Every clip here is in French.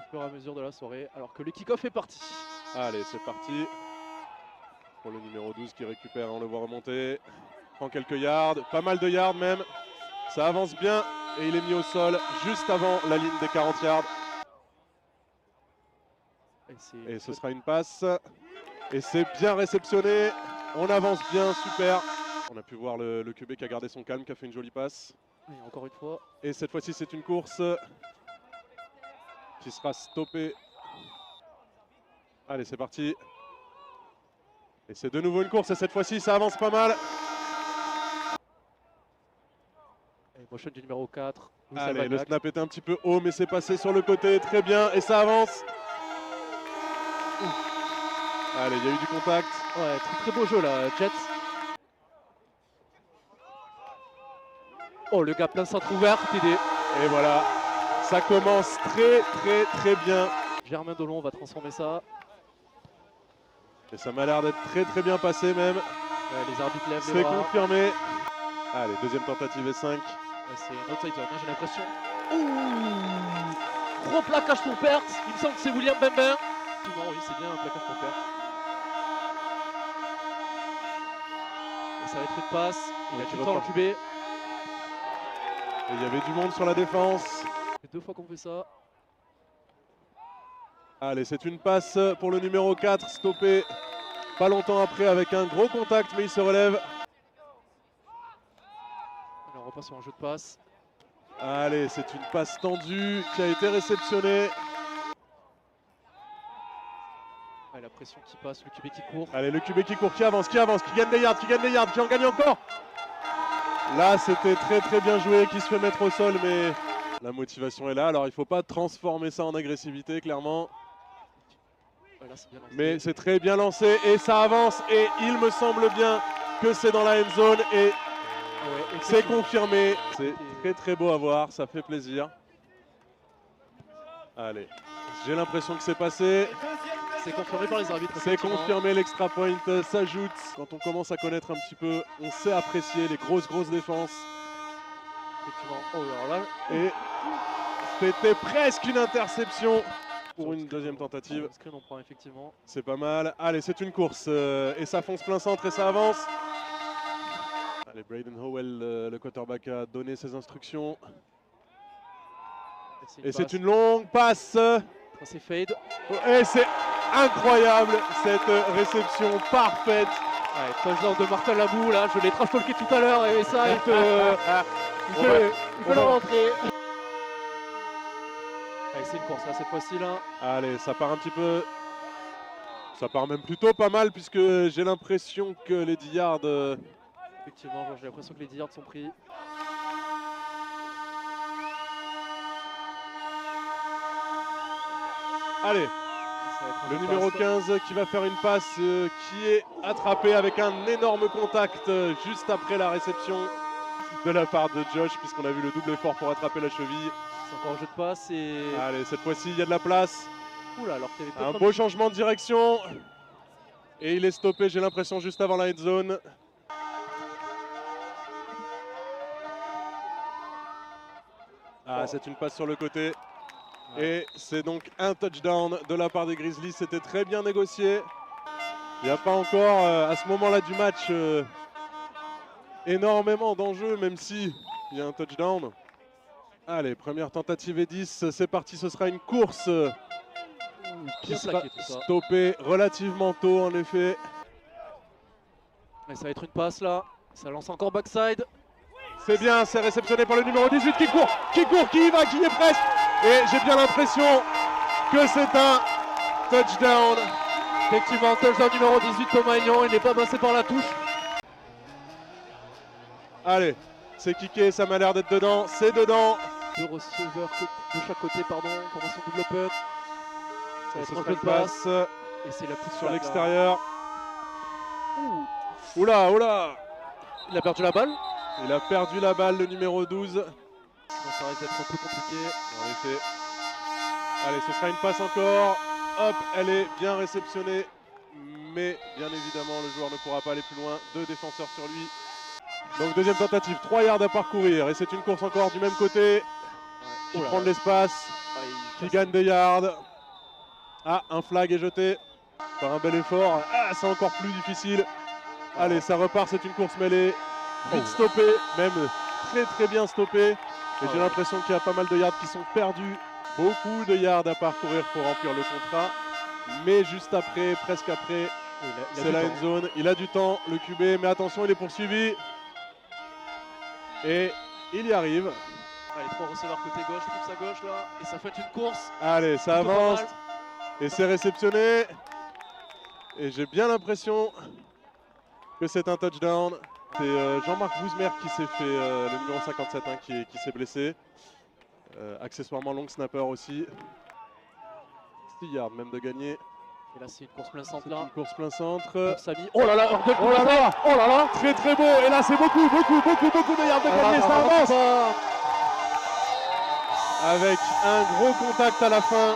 fur et à mesure de la soirée, alors que le kick-off est parti. Allez, c'est parti. Pour le numéro 12 qui récupère, on le voit remonter. Prend quelques yards, pas mal de yards même. Ça avance bien et il est mis au sol juste avant la ligne des 40 yards. Et ce sera une passe. Et c'est bien réceptionné. On avance bien, super. On a pu voir le QB qui a gardé son calme, qui a fait une jolie passe. Et encore une fois. Et cette fois-ci, c'est une course qui sera stoppée. Allez, c'est parti. Et c'est de nouveau une course et cette fois-ci, ça avance pas mal. Et motion du numéro 4. Allez, le snap était un petit peu haut, mais c'est passé sur le côté, très bien, et ça avance. Allez, il y a eu du contact. Ouais, très beau jeu là, Jets. Oh, le gars plein centre ouvert, TD. Et voilà, ça commence très bien. Germain Dolon va transformer ça. Et ça m'a l'air d'être très bien passé même. Les arbitres lèvent les c'est bras. confirmé. Allez, deuxième tentative et 5. C'est une outside zone, j'ai l'impression. Ouh, gros plaquage pour perte. Il me semble que c'est William Bembin. Non, oui, c'est bien un plaquage pour perte. Et ça va être une passe. Il a du temps le QB. Et il y avait du monde sur la défense. C'est 2 fois qu'on fait ça. Allez, c'est une passe pour le numéro 4, stoppé pas longtemps après avec un gros contact, mais il se relève. Alors on repasse sur un jeu de passe. Allez, c'est une passe tendue qui a été réceptionnée. Allez, la pression qui passe, le QB qui court. Allez, le QB qui court, qui avance, qui gagne des yards, qui en gagne encore. Là, c'était très bien joué, qui se fait mettre au sol, mais la motivation est là. Alors, il ne faut pas transformer ça en agressivité, clairement. Là, bien mais c'est très bien lancé et ça avance. Et il me semble bien que c'est dans la end zone et c'est confirmé. C'est très beau à voir, ça fait plaisir. Allez, j'ai l'impression que c'est passé. C'est confirmé par les arbitres. C'est confirmé, l'extra point s'ajoute. Quand on commence à connaître un petit peu, on sait apprécier les grosses défenses. Effectivement. Oh, alors là. Et c'était presque une interception pour une deuxième tentative. Le screen, on prend effectivement. C'est pas mal. Allez, c'est une course et ça fonce plein centre et ça avance. Allez, Braden Howell, le quarterback, a donné ses instructions. Et c'est une longue passe. C'est fade. Et c'est incroyable cette réception parfaite. Ouais, touchdown de Martin Labou, là, je l'ai trash talké tout à l'heure et ça, il peut le rentrer. Allez, c'est une course là cette fois-ci là. Allez, ça part un petit peu. Ça part même plutôt pas mal puisque j'ai l'impression que les 10 yards. Effectivement, j'ai l'impression que les 10 yards sont pris. Allez, le numéro 15 qui va faire une passe qui est attrapée avec un énorme contact juste après la réception de la part de Josh, puisqu'on a vu le double effort pour attraper la cheville. C'est encore un jeu de passe et... Allez, cette fois-ci, il y a de la place. Oula, alors qu'il y avait un beau changement de direction. Et il est stoppé, j'ai l'impression, juste avant la end zone. Ah, c'est une passe sur le côté. Ouais. Et c'est donc un touchdown de la part des Grizzlies. C'était très bien négocié. Il n'y a pas encore, à ce moment-là du match, énormément d'enjeux, même si il y a un touchdown. Allez, première tentative et 10. C'est parti, ce sera une course qui sera stoppée relativement tôt, en effet. Mais ça va être une passe, là. Ça lance encore backside. C'est bien, c'est réceptionné par le numéro 18 qui court, qui y va, qui est presque. Et j'ai bien l'impression que c'est un touchdown. Effectivement, touchdown numéro 18, Thomas Aignan, il n'est pas passé par la touche. Allez, c'est kické, ça m'a l'air d'être dedans, c'est dedans. 2 receveurs de chaque côté, pardon, formation double punt. Ça va être un peu de passe. Et c'est la pousse sur l'extérieur. Oula. Il a perdu la balle. Il a perdu la balle, le numéro 12. Donc ça risque d'être un peu compliqué. En effet. Allez, ce sera une passe encore. Hop, elle est bien réceptionnée. Mais bien évidemment, le joueur ne pourra pas aller plus loin. 2 défenseurs sur lui. Donc deuxième tentative, 3 yards à parcourir. Et c'est une course encore du même côté. Il prend de l'espace. qui gagne des yards. Ah, un flag est jeté par un bel effort. Ah, c'est encore plus difficile. Allez, ça repart, c'est une course mêlée. Vite stoppé, même très bien stoppé. Et j'ai l'impression qu'il y a pas mal de yards qui sont perdus. Beaucoup de yards à parcourir pour remplir le contrat. Mais juste après, presque après, c'est la end zone. Il a du temps, le QB, mais attention, il est poursuivi. Et il y arrive. Allez, 3 receveurs côté gauche, pousse à gauche là, et ça fait une course. Allez, ça avance. Et c'est réceptionné. Et j'ai bien l'impression que c'est un touchdown. C'est Jean-Marc Bouzmer qui s'est fait, le numéro 57, hein, qui s'est blessé. Accessoirement long snapper aussi. 6 yards même de gagner. Et là c'est une course plein centre là. Une course plein centre. Oh là là, oh là là, oh là là, très beau. Et là c'est beaucoup de yards de gagner, ça avance. Avec un gros contact à la fin.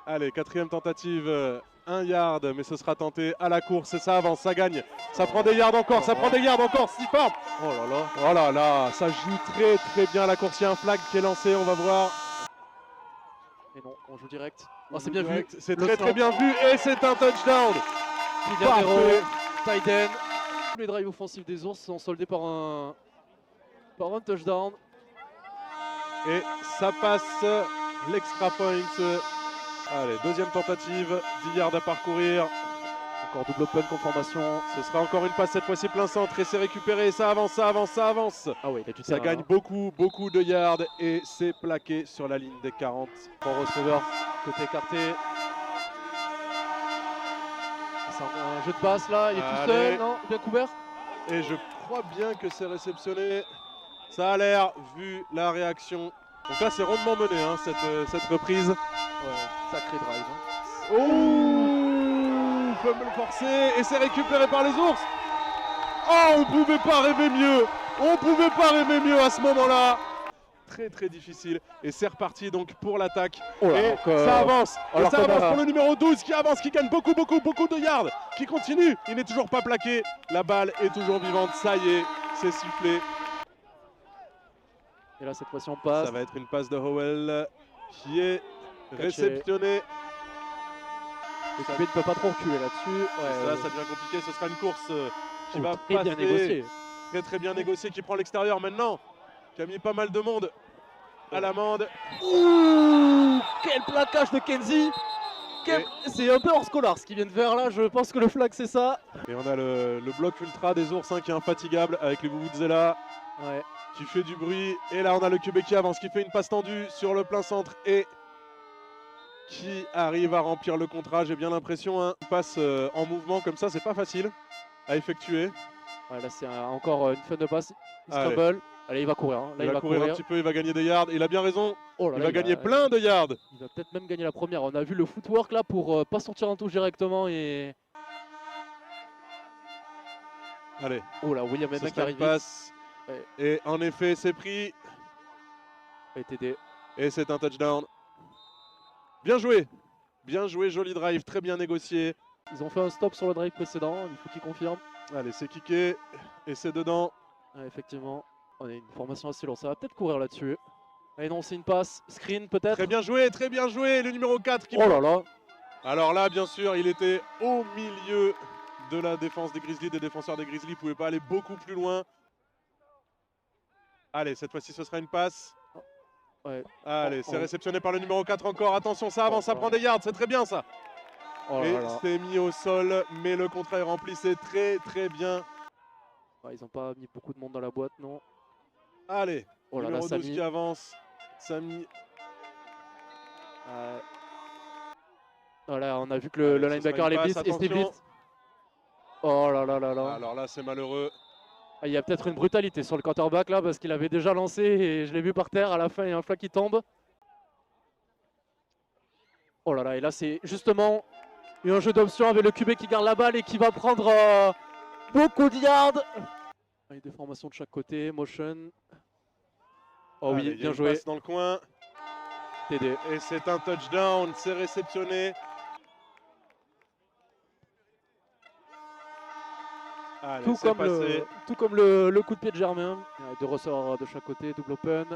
Allez, 4e tentative, 1 yard, mais ce sera tenté à la course et ça avance, ça gagne. Ça prend des yards encore, ça prend des yards encore, si fort. Oh là là, ça joue très bien la course. Il y a un flag qui est lancé, on va voir. Et non, on joue direct. Oh, c'est bien vu. C'est très bien vu et c'est un touchdown. Tight end. Les drives offensifs des ours sont soldés par un touchdown. Et ça passe l'extra point. Allez, 2e tentative, 10 yards à parcourir. Encore double open conformation. Ce sera encore une passe, cette fois-ci plein centre et c'est récupéré. Ça avance. Ah oui, il a du ça terrain, gagne beaucoup de yards et c'est plaqué sur la ligne des 40. 3 receveurs côté écarté. C'est un jeu de passe là, il est tout seul, non? Bien couvert. Et je crois bien que c'est réceptionné. Ça a l'air, vu la réaction. Donc là, c'est rondement mené, hein, cette reprise. Ouais, sacré drive. Hein. Oh, fumble forcé et c'est récupéré par les ours. Oh, on pouvait pas rêver mieux. On pouvait pas rêver mieux à ce moment-là. Très difficile. Et c'est reparti donc pour l'attaque. Et ça avance. Et ça avance pour le numéro 12 qui avance, qui gagne beaucoup de yards. Qui continue. Il n'est toujours pas plaqué. La balle est toujours vivante. Ça y est, c'est sifflé. Et là, cette fois-ci, on passe. Ça va être une passe de Howell qui est réceptionnée. Le QB ne peut pas trop reculer là-dessus. Ça devient compliqué. Ce sera une course qui va très passer. Bien négociée. Très bien négocié, qui prend l'extérieur maintenant. Qui a mis pas mal de monde à l'amende. Ouh, quel plaquage de Kenzie. C'est un peu hors scolar ce qu'il vient de faire là. Je pense que le flag, c'est ça. Et on a le bloc ultra des ours, hein, qui est infatigable avec les Vuvuzela. Ouais. Qui fait du bruit. Et là, on a le QB qui avance, qui fait une passe tendue sur le plein centre et qui arrive à remplir le contrat. J'ai bien l'impression, hein, une passe en mouvement comme ça, c'est pas facile à effectuer. Ouais, là, c'est encore une fin de passe. Il scramble. Allez, il va courir. Hein. Là, il va courir un petit peu, il va gagner des yards. Il a bien raison. Oh là il là, va gagner plein de yards. Il va peut-être même gagner la première. On a vu le footwork là pour pas sortir en touche directement. Et... Allez. Oh là, William Mena qui arrive. Passe. Ouais. Et en effet, c'est pris. TD. Et c'est un touchdown. Bien joué, joli drive, très bien négocié. Ils ont fait un stop sur le drive précédent, il faut qu'ils confirment. Allez, c'est kické et c'est dedans. Ouais, effectivement, on a une formation assez lourde, ça va peut-être courir là-dessus. Allez, non, c'est une passe, screen peut-être. Très bien joué, le numéro 4 qui... Oh là là. Alors là, bien sûr, il était au milieu de la défense des Grizzlies, des défenseurs des Grizzlies, ne pouvaient pas aller beaucoup plus loin. Allez, cette fois-ci, ce sera une passe. Ouais. Allez, c'est réceptionné par le numéro 4 encore. Attention, ça avance, ça prend des yards, c'est très bien ça. Et c'est mis au sol, mais le contrat est rempli, c'est très bien. Ouais, ils n'ont pas mis beaucoup de monde dans la boîte, non. Allez, oh là numéro là, 12 qui avance. Samy. Voilà, on a vu que le linebacker allait blitz et c'était blitz. Oh là là là là. Alors là, c'est malheureux. Il y a peut-être une brutalité sur le quarterback là parce qu'il avait déjà lancé et je l'ai vu par terre. À la fin, il y a un flag qui tombe. Oh là là, et là, c'est justement un jeu d'option avec le QB qui garde la balle et qui va prendre beaucoup de yards. Il y a des formations de chaque côté, motion. Oh oui, bien joué. Passe dans le coin. TD. Et c'est un touchdown, c'est réceptionné. Allez, tout comme le coup de pied de Germain. Deux ressorts de chaque côté, double open.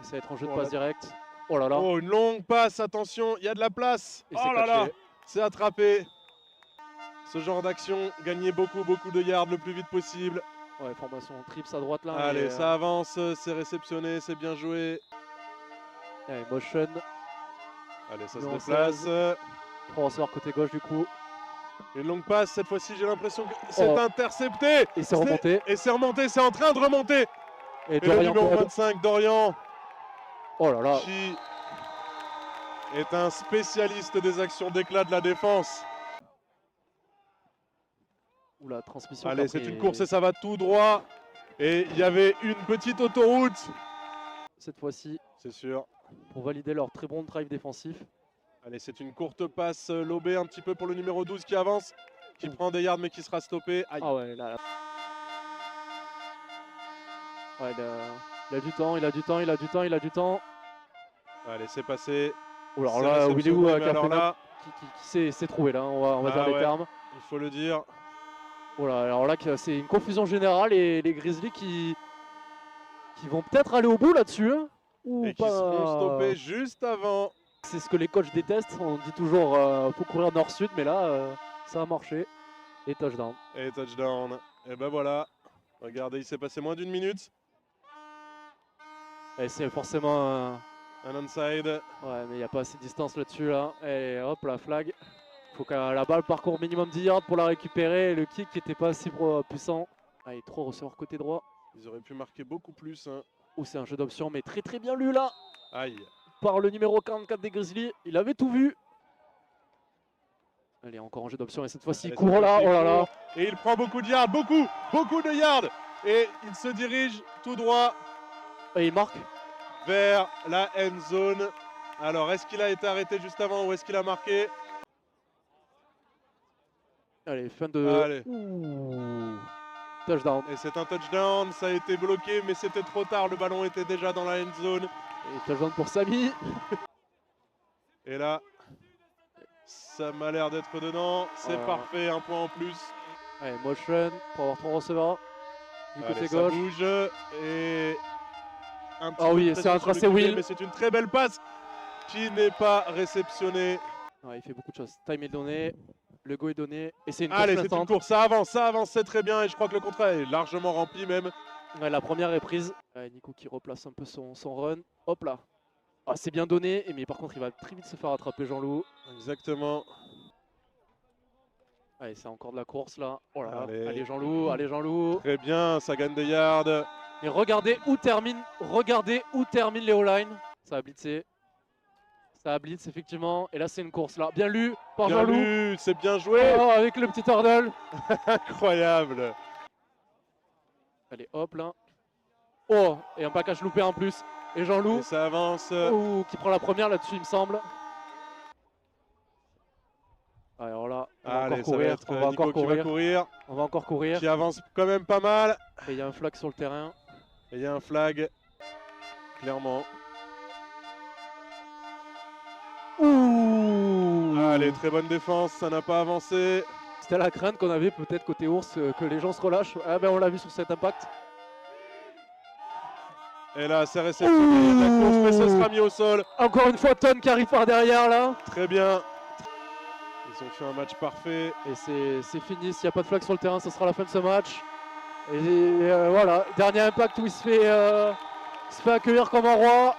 Et ça va être un jeu de passe direct. Oh là là. Oh, une longue passe, attention, il y a de la place. Et Oh c'est là là, catché. c'est attrapé. Ce genre d'action, gagner beaucoup de yards le plus vite possible. Ouais, formation trips à droite là. Allez, et, ça avance, c'est réceptionné, c'est bien joué. allez, motion. Allez, ça se Numéro déplace. 16. 3 receveurs côté gauche du coup. Une longue passe, cette fois-ci j'ai l'impression que c'est Oh. intercepté. Et c'est remonté. Et c'est remonté, c'est en train de remonter. Et Et le Dorian numéro Cobb. 25, Dorian, Oh là là. qui est un spécialiste des actions d'éclat de la défense. Ou la transmission. Allez, qui a c'est pris- une course et ça va tout droit. Et il y avait une petite autoroute. Cette fois-ci, C'est sûr. pour valider leur très bon drive défensif. Allez, c'est une courte passe lobée un petit peu pour le numéro 12 qui avance. Qui prend des yards mais qui sera stoppé. Aïe. Ah ouais, là. Ouais, il a du temps, il a du temps, il a du temps, il a du temps. Allez, c'est passé. Oh là C'est là, réceptionné, Willy Woo mais qui a alors fait là, qui s'est trouvé là, on va Ah dire les ouais. termes. il faut le dire. Oh là, alors là, c'est une confusion générale et les Grizzlies qui vont peut-être aller au bout là-dessus. Hein. Ou Et qui pas. seront stoppés juste avant. C'est ce que les coachs détestent. On dit toujours faut courir nord-sud, mais là, ça a marché. Et touchdown. Et touchdown. Et ben voilà. Regardez, il s'est passé moins d'une minute. Et c'est forcément. Un onside. Ouais, mais il n'y a pas assez de distance là-dessus. Là. Et hop, la flag. Il faut que la balle parcourt minimum 10 yards pour la récupérer. Et le kick n'était pas si puissant. Allez, 3 receveurs côté droit. Ils auraient pu marquer beaucoup plus. Hein. Oh, c'est un jeu d'option, mais très très bien lu là. Aïe. Par le numéro 44 des Grizzlies. Il avait tout vu. Allez, encore un jeu d'option. Et cette fois-ci, il Allez, court cette là. fois-ci, Oh il là là. court. Et il prend beaucoup de yards. Beaucoup de yards. Et il se dirige tout droit Et il marque. vers la end zone. Alors, est-ce qu'il a été arrêté juste avant ou est-ce qu'il a marqué? Allez, fin de. Allez. Ouh. Touchdown. Et c'est un touchdown. Ça a été bloqué, mais c'était trop tard. Le ballon était déjà dans la end zone. Et touchdown pour Samy. Et là, ça m'a l'air d'être dedans. C'est Voilà. parfait. Un point en plus. Allez, motion pour avoir 3 receveurs. Du Allez, côté ça gauche. bouge. Et un petit Ah peu oui, de c'est pression un sur le tracé QB, Will. mais c'est une très belle passe qui n'est pas réceptionnée. Ouais, il fait beaucoup de choses. Time est donné. Le go est donné. Et c'est une Allez, course c'est une instante. course. Ça avance, c'est très bien. Et je crois que le contrat est largement rempli même. Ouais, la première est prise. Ouais, Nico qui replace un peu son run. Hop là. Ah, c'est bien donné. Mais par contre, il va très vite se faire attraper Jean-Loup. Exactement. Allez, c'est encore de la course là. Oh là là. Allez. Allez Jean-Loup. Allez Jean-Loup. Très bien, ça gagne des yards. Et regardez où termine les O-line. Ça a blitzé. Ça a blitz effectivement. Et là, c'est une course là. Bien lu par Bien Jean-Loup. lu, c'est bien joué. Oh, avec le petit hurdle. Incroyable. Allez, hop là. Oh, et un package loupé en plus. Et Jean-Loup. Et ça avance. Oh, qui prend la première là-dessus, il me semble. Alors là, on va Allez, encore ça va courir. être On va Nico encore qui va courir. courir. On va encore courir. Qui avance quand même pas mal. Et il y a un flag sur le terrain. Et il y a un flag. Clairement. Ouh. Allez, très bonne défense, ça n'a pas avancé. C'était la crainte qu'on avait peut-être côté ours que les gens se relâchent. Ah ben on l'a vu sur cet impact. Et là, c'est réceptionné. La course, mais ce sera mis au sol. Encore une fois, Ton qui arrive par derrière là. Très bien. Ils ont fait un match parfait. Et c'est fini. S'il n'y a pas de flag sur le terrain, ce sera la fin de ce match. Et voilà, dernier impact où il se fait accueillir comme un roi.